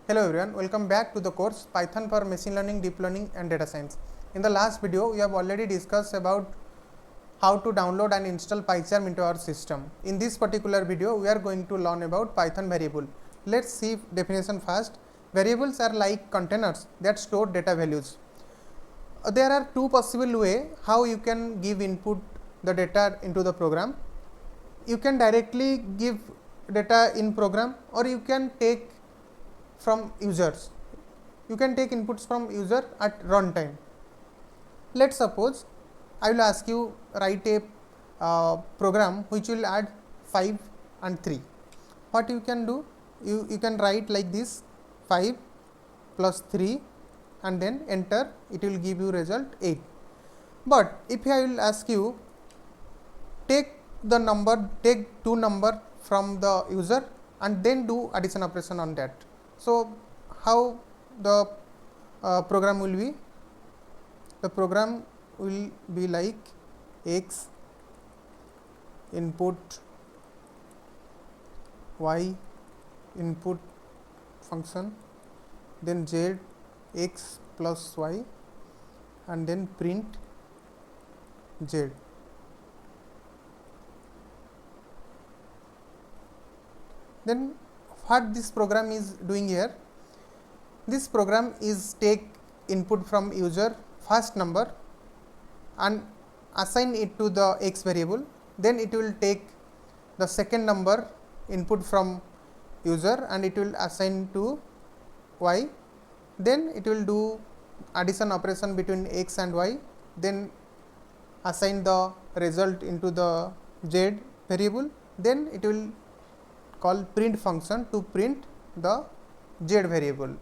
Hello everyone, welcome back to the course Python for Machine Learning, Deep Learning and Data Science. In the last video, we have already discussed about how to download and install PyCharm into our system. In this particular video, we are going to learn about Python variable. Let's see definition first. Variables are like containers that store data values. There are two possible ways how you can give input the data into the program. You can directly give data in program, or you can take from users. You can take inputs from user at runtime. Let's suppose I will ask you write a program which will add 5 and 3. What you can do? You can write like this: 5 plus 3 and then enter. It will give you result 8. But if I will ask you take two number from the user and then do addition operation on that. So, how the program will be? The program will be like x input y input function, then z x plus y and then print z. Then what this program is doing here? This program is take input from user first number and assign it to the x variable, then it will take the second number input from user and it will assign to y, then it will do addition operation between x and y, then assign the result into the z variable, then it will call print function to print the z variable,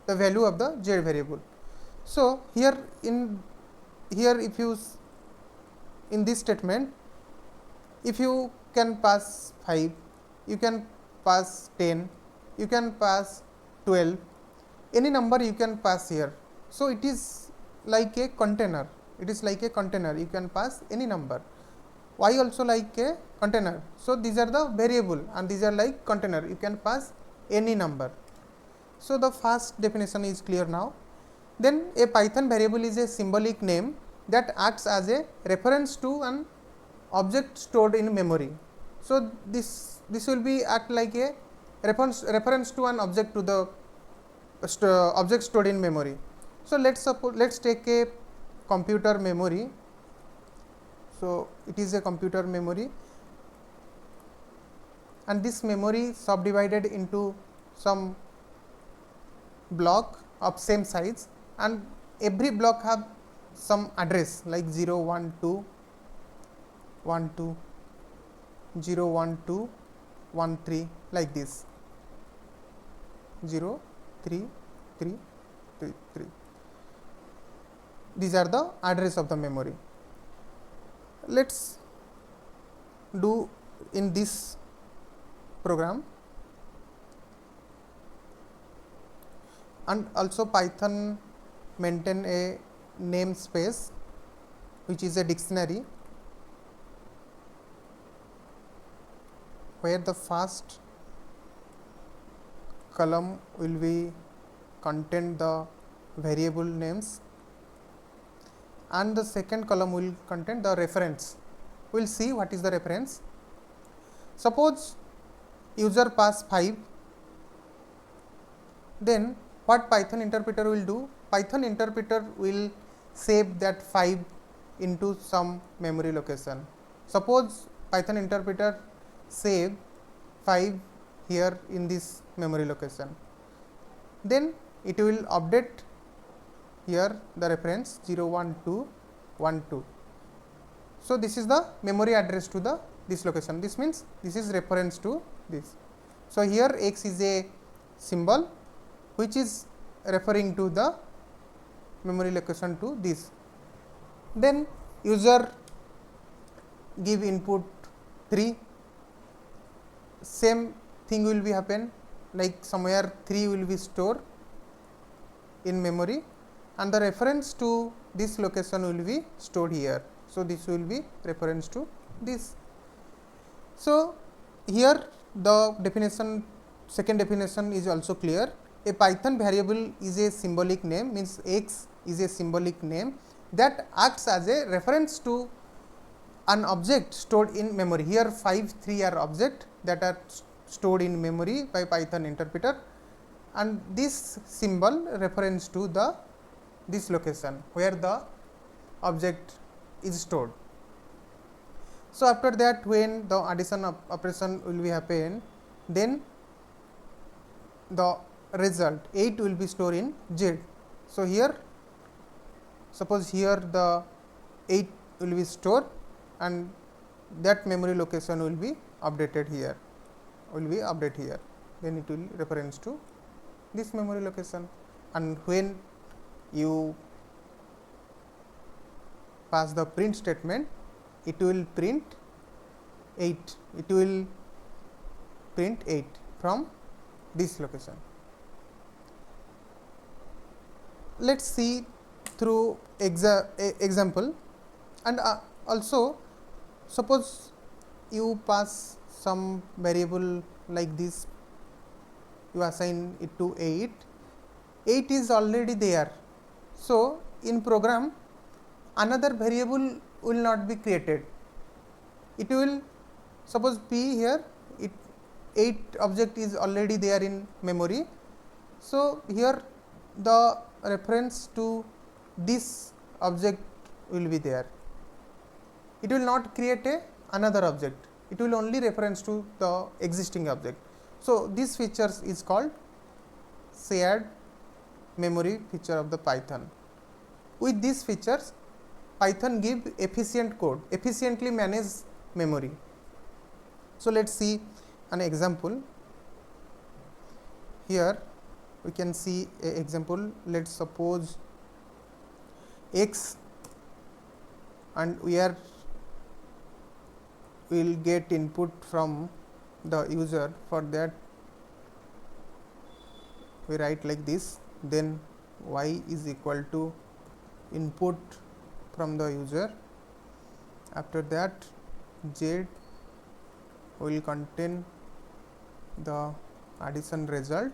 the value of the z variable. So, here if you in this statement, if you can pass 5, you can pass 10, you can pass 12, any number you can pass here. So, it is like a container, you can pass any number. Y also like a container. So, these are the variable and these are like container, you can pass any number. So, the first definition is clear now. Then a Python variable is a symbolic name that acts as a reference to an object stored in memory. So, this will be act like a reference to an object to the object stored in memory. So, let's take a computer memory. So, it is a computer memory and this memory subdivided into some block of same size and every block have some address like 0, 1, 2, 1, 2, 0, 1, 2, 1, 3 like this 0, 3, 3, 3, 3. These are the address of the memory. Let's do in this program, and also Python maintain a namespace which is a dictionary where the first column will be contain the variable names and the second column will contain the reference. We will see what is the reference. Suppose user pass 5, then what Python interpreter will do? Python interpreter will save that 5 into some memory location. Suppose Python interpreter save 5 here in this memory location, then it will update here the reference 0, 1, 2, 1, 2. So, this is the memory address to this location. This means this is reference to this. So, here x is a symbol which is referring to the memory location to this. Then user give input 3, same thing will be happen, like somewhere 3 will be stored in memory and the reference to this location will be stored here. So, this will be reference to this. So, here the definition, second definition is also clear. a Python variable is a symbolic name, means x is a symbolic name that acts as a reference to an object stored in memory. Here 5, 3 are object that are stored in memory by Python interpreter, and this symbol reference to the this location where the object is stored. So, after that when the addition operation will be happen, then the result 8 will be stored in Z. So, here suppose here the 8 will be stored and that memory location will be updated here, then it will reference to this memory location, and when you pass the print statement, it will print 8, from this location. Let us see through example, and also suppose you pass some variable like this, you assign it to 8 is already there. So, in program another variable will not be created, it will suppose P here, 8 object is already there in memory. So, here the reference to this object will be there, it will not create another object, it will only reference to the existing object. So, this features is called shared memory feature of the Python. With these features, Python give efficient code, efficiently manage memory. So, let us see an example. Here we can see a example. Let us suppose x, and we will get input from the user. For that we write like this, then y is equal to input from the user. After that z will contain the addition result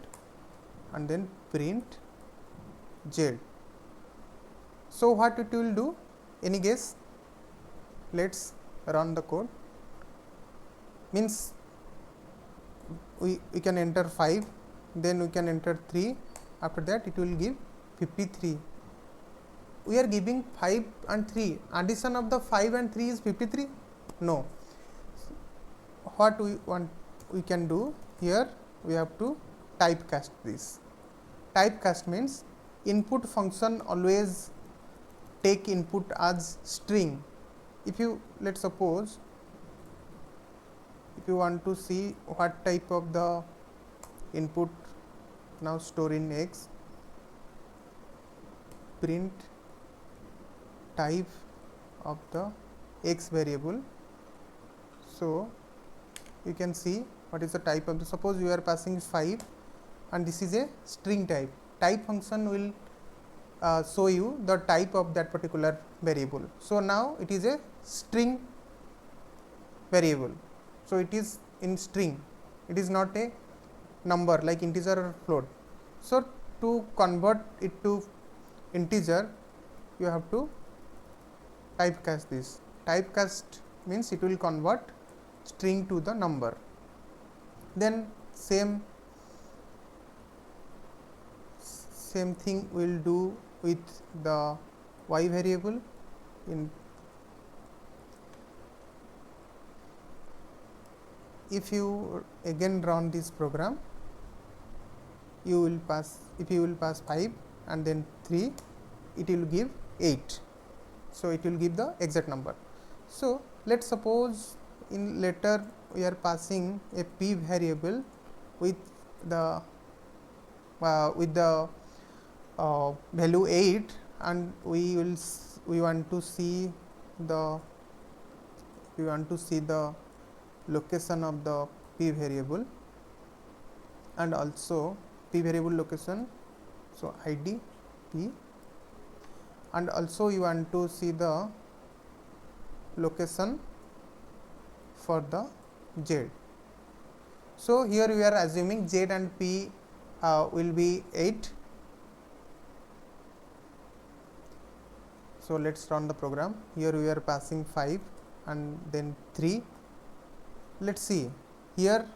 and then print z. So, what it will do? Any guess? Let us run the code. Means we can enter 5, then we can enter 3, after that it will give 53. We are giving 5 and 3, addition of the 5 and 3 is 53? No. What we can do here, we have to typecast this. Typecast means input function always take input as string. If you, let us suppose, if you want to see what type of the input now store in x, print type of the x variable. So, you can see what is the type of the, suppose you are passing 5 and this is a string type. Type function will show you the type of that particular variable. So, now it is a string variable. So, it is in string, it is not a number like integer or float. So, to convert it to integer, you have to typecast this. Typecast means it will convert string to the number. Then same thing we will do with the y variable. In if you again run this program, you will pass, if you will pass 5 and then 3, it will give 8. So, it will give the exact number. So, let us suppose in later we are passing a p variable with the value 8, and we want to see the location of the p variable and also p variable location. So, id p, and also you want to see the location for the z. So, here we are assuming z and p will be 8. So let's run the program. Here we are passing 5 and then 3. Let's see, here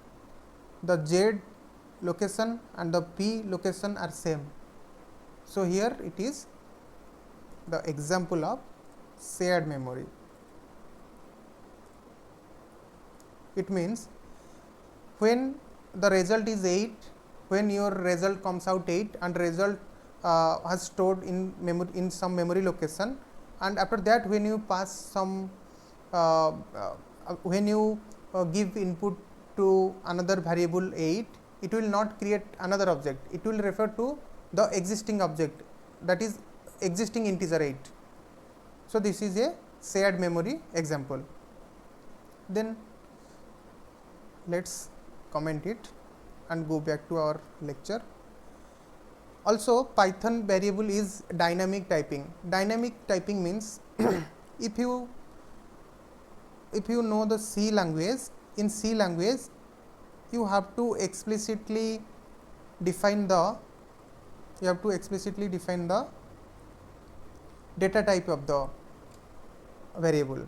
the Z location and the P location are same. So here it is the example of shared memory. It means when the result is 8, when your result comes out 8 and result has stored in memory, in some memory location, and after that when you pass some when you give input to another variable 8, it will not create another object, it will refer to the existing object, that is existing integer 8. So this is a shared memory example. Then let's comment it and go back to our lecture. Also, Python variable is dynamic typing. Dynamic typing means if you know the C language, in C language you have to explicitly define the data type of the variable.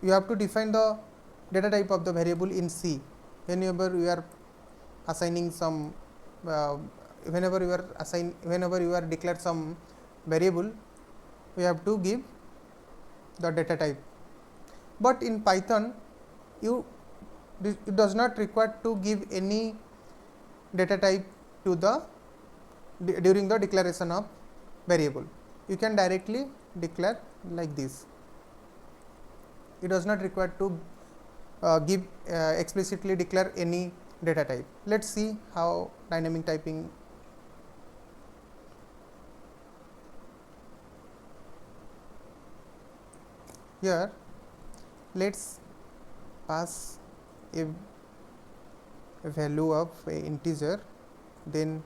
You have to define the data type of the variable in C. Whenever you are assigning some whenever you are declare some variable, we have to give the data type. But in Python it does not require to give any data type to the during the declaration of variable. You can directly declare like this. It does not require to give explicitly declare any data type. Let's see how dynamic typing. Here let's pass a value of a integer, then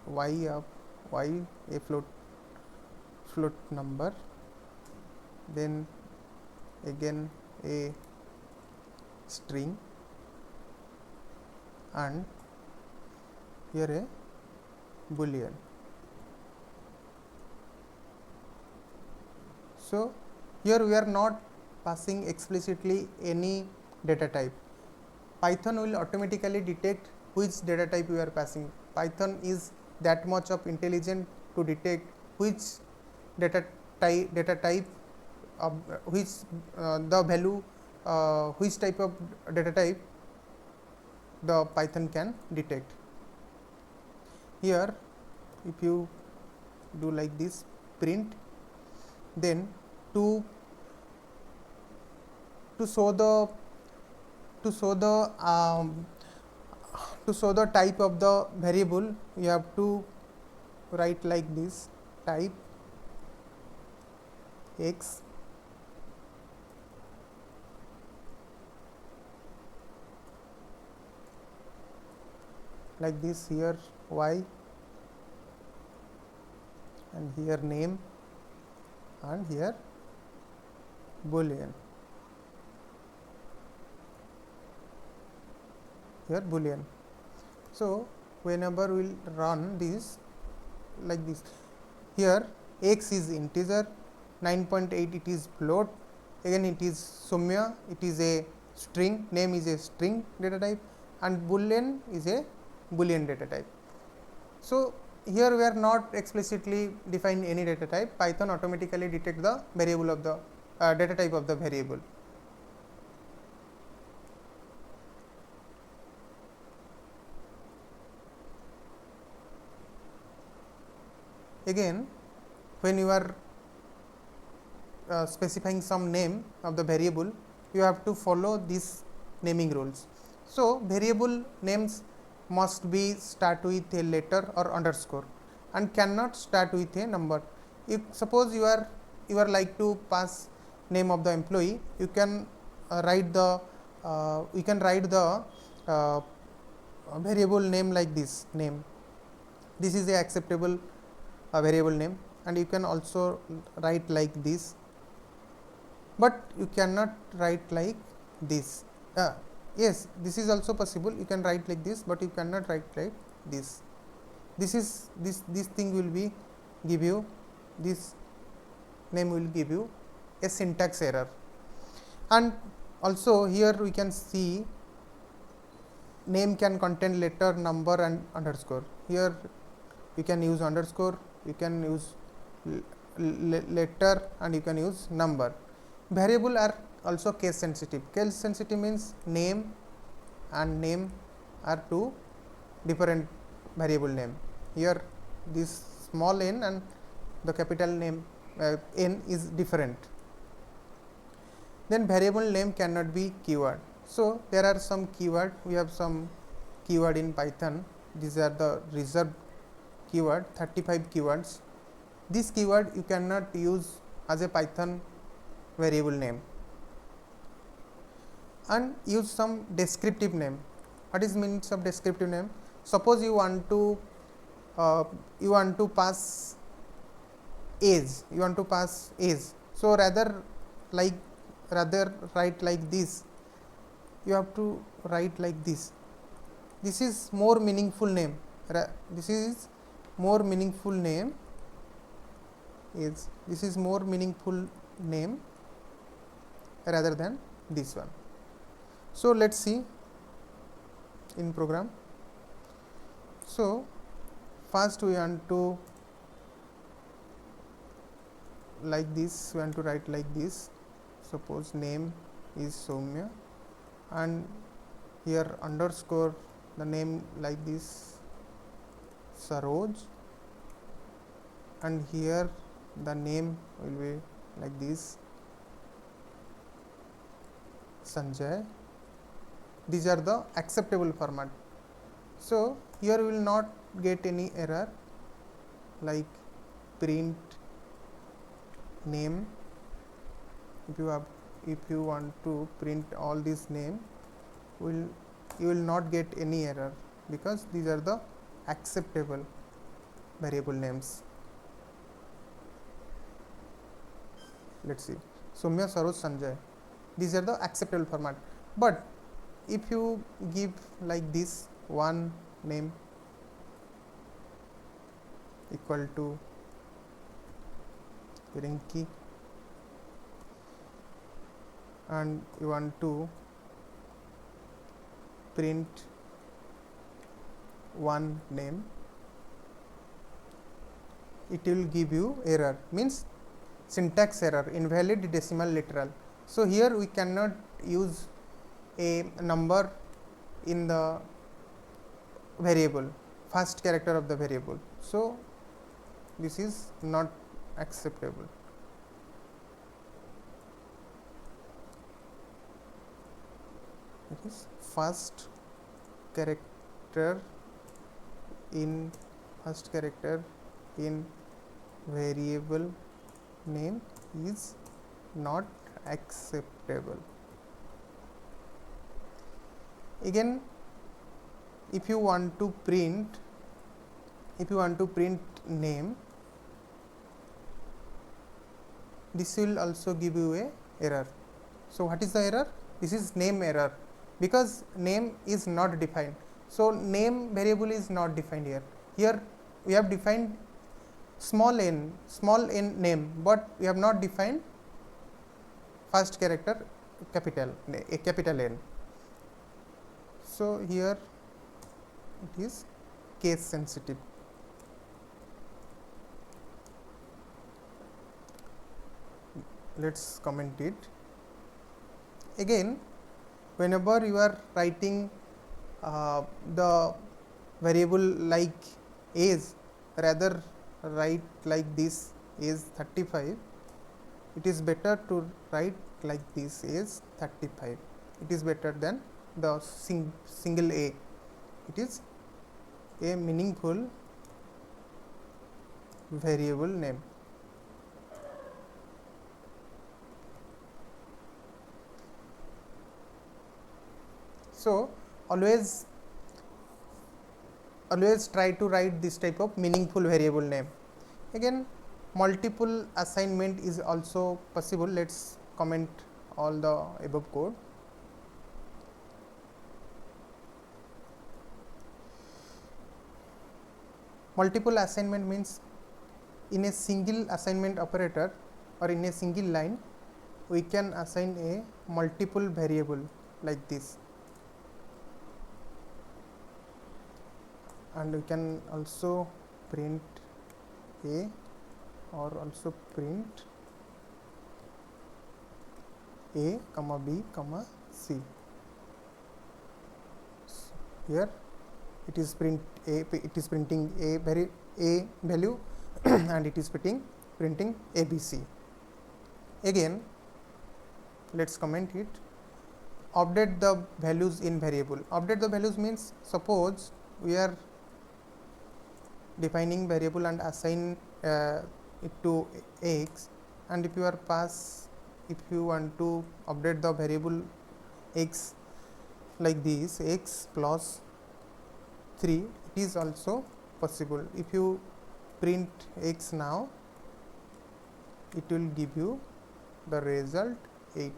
y of y, a float number, then again a string, and here a boolean. So here we are not passing explicitly any data type. Python will automatically detect which data type we are passing. Python is that much of intelligent to detect which data type of which the value which type of data type the Python can detect. Here if you do like this print, then to show the type of the variable, you have to write like this: type x, like this, here y, and here name, and here boolean. Here boolean. So whenever we will run this like this, here x is integer, 9.8 it is float, again it is Soumya, it is a string, name is a string data type, and boolean is a boolean data type. So here we are not explicitly define any data type. Python automatically detect the variable of the data type of the variable. Again, when you are specifying some name of the variable, you have to follow these naming rules. So variable names must be start with a letter or underscore and cannot start with a number. If suppose you are like to pass name of the employee, you can write the variable name like this name. This is a acceptable variable name, and you can also write like this, but you cannot write like this. Yes, this is also possible. You can write like this, but you cannot write like this. this thing will be give you, this name will give you a syntax error. And also here we can see name can contain letter, number and underscore. Here you can use underscore, you can use letter and you can use number. Variable are also case sensitive. Case sensitive means name and name are two different variable name. Here this small n and the capital name n is different. Then variable name cannot be keyword. So there are some keyword, we have some keyword in Python. These are the reserved keyword, 35 keywords. This keyword you cannot use as a Python variable name. And use some descriptive name. What is means of descriptive name? Suppose you want to pass age, so rather write like this, you have to write like this. This is more meaningful name. This is more meaningful name rather than this one. So let's see in program. So first we want to like this, we want to write like this. Suppose name is Soumya and here underscore the name like this, Saroj, and here the name will be like this, Sanjay. These are the acceptable format. So here we will not get any error like print name. If you want to print all this name, you will not get any error because these are the acceptable variable names. Let's see, Soumya, Saroj, Sanjay. These are the acceptable format. But if you give like this, one name equal to Rinki, and you want to print one name, it will give you error, means syntax error, invalid decimal literal. So here we cannot use a number in the variable, first character of the variable. So this is not acceptable. It is first character in variable name is not acceptable. Again, if you want to print name, this will also give you a error. So what is the error? This is name error, because name is not defined. So name variable is not defined here. Here we have defined small n name, but we have not defined first character capital N. So here it is case sensitive. Let's comment it. Again, whenever you are writing the variable like age, rather write like this, age 35. It is better to write like this, age 35. It is better than the single a. It is a meaningful variable name. So always try to write this type of meaningful variable name. Again, multiple assignment is also possible. Let's comment all the above code. Multiple assignment means in a single assignment operator or in a single line we can assign a multiple variable like this, and we can also print a or also print a comma b comma c. So here it is printing a value and it is printing ABC. Again, let's comment it. Update the values in variable. Update the values means, suppose we are defining variable and assign it to x, and if you want to update the variable x like this, x plus 3, it is also possible. If you print x now, it will give you the result 8,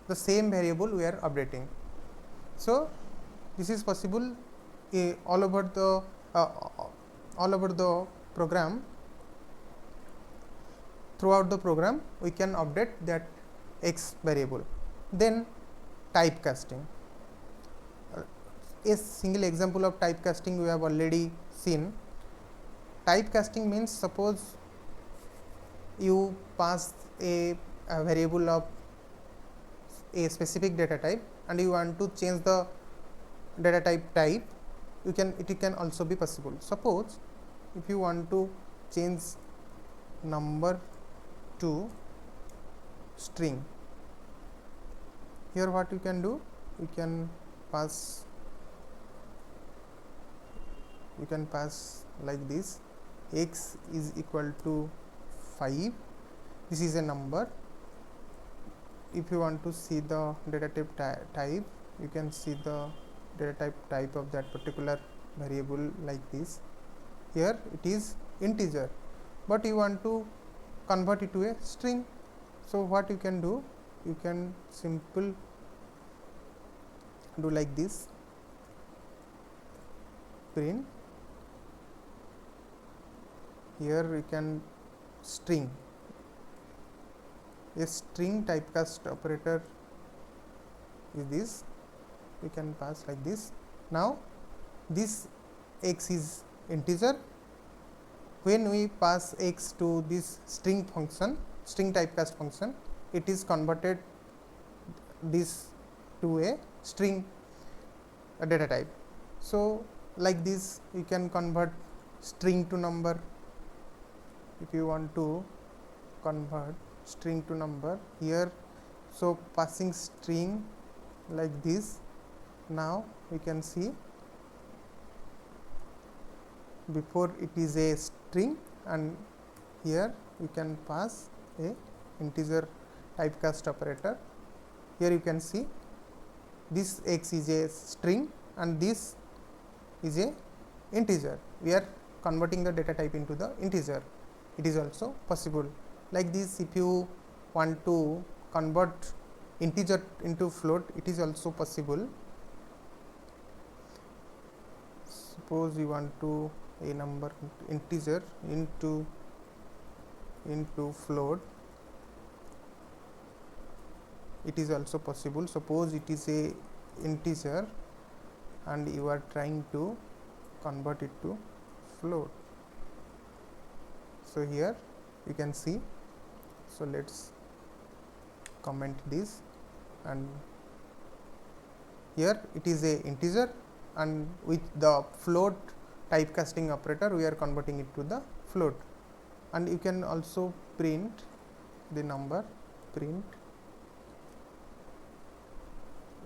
the same variable we are updating. So this is possible all over the program. Throughout the program we can update that x variable. Then typecasting. A single example of typecasting we have already seen. Typecasting means, suppose you pass a variable of a specific data type and you want to change the data type, it can also be possible. Suppose if you want to change number to string, here what you can do, you can pass like this, x is equal to 5, this is a number. If you want to see the data type, you can see the data type of that particular variable like this. Here it is integer, but you want to convert it to a string. So what you can do, you can simple do like this, print, here we can string, a string typecast operator is this, we can pass like this. Now this x is integer. When we pass x to this string typecast function, it is converted this to a string data type. So like this you can convert string to number. If you want to convert string to number here, so passing string like this, now we can see before it is a string, and here you can pass a integer typecast operator. Here you can see this x is a string and this is a integer. We are converting the data type into the integer. It is also possible. Like this, if you want to convert integer into float, it is also possible. Suppose you want to a number integer into float, it is also possible. Suppose it is a integer and you are trying to convert it to float. So here you can see. So let's comment this, and here it is a integer, and with the float typecasting operator we are converting it to the float. And you can also print the number, print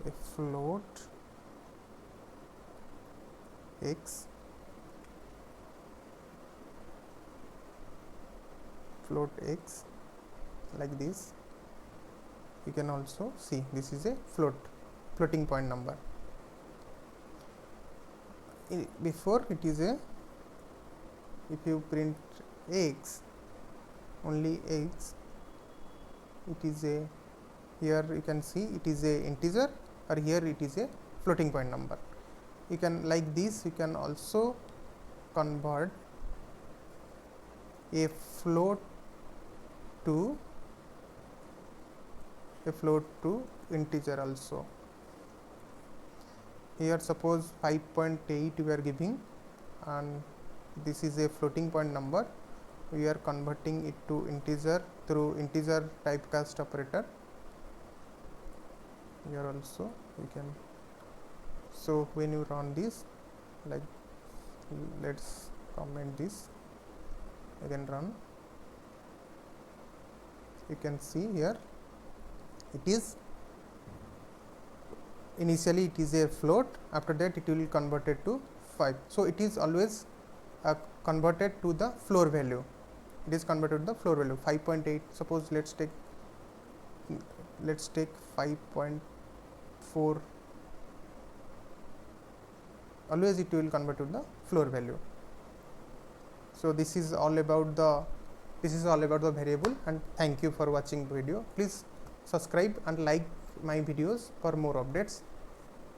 a float x, float x like this. You can also see this is a floating point number. Before it is a, if you print x, only x, it is a, here you can see it is a integer, or here it is a floating point number. You can, like this, you can also convert a float to integer also. Here suppose 5.8 we are giving, and this is a floating point number. We are converting it to integer through integer typecast operator. Here also we can. So when you run this, like, let's comment this, again run, you can see here it is initially it is a float, after that it will convert it to 5. So it is always converted to the floor value. It is converted to the floor value 5.8. suppose let's take 5.4. always it will convert to the floor value. So this is all about the variable, and thank you for watching video. Please subscribe and like my videos for more updates.